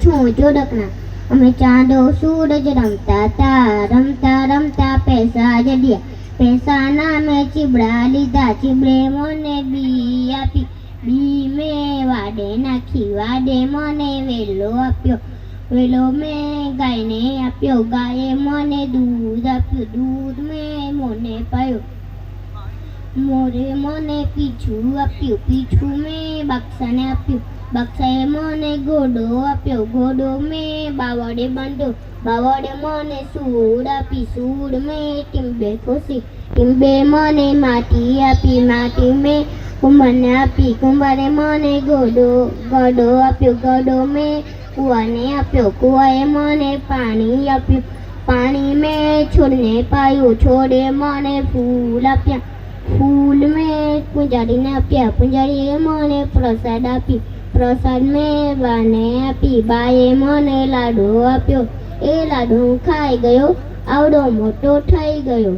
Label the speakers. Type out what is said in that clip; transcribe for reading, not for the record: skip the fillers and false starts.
Speaker 1: છું જોડકણા. અમે ચાંદો સૂરજ રમતા તા, રમતા રમતા પૈસા જડ્યા. પૈસા નામે ચીબડા લીધા, ચીબડે મને બી આપી. બી મેં વાડે નાખી, વાડે મને વેલો આપ્યો. વેલો મેં ગાયને આપ્યો, ગાયે મને દૂધ આપ્યું. દૂધ મેં મોને પાયું, મોરે મને પીછું આપ્યું. પીછું મેં બાક્ષાને આપ્યું, બાક્ષાએ મને ઘોડો આપ્યો. ઘોડો મેં બાવળે બાંધ્યો, બાવળે મને સૂડ આપી. સૂડ મેં ટીંબે ખોસી, ટીંબે મને માટી આપી. માટી મેં કુંભારને આપી, કુંભારે મને ઘડો આપ્યો. ઘડો મેં કૂવાને આપ્યો, કૂવાએ મને પાણી આપ્યું. પાણી મેં છોડને પાયું, છોડે મને ફૂલ આપ્યા. ફૂલ મેં પૂંજારીને આપ્યા, પૂંજારીએ મને પ્રસાદ આપી. પ્રસાદ મેં બાને આપી, બાએ મને લાડુ આપ્યો. એ લાડુ ખાઈ ગયો, આવડો મોટો થઈ ગયો.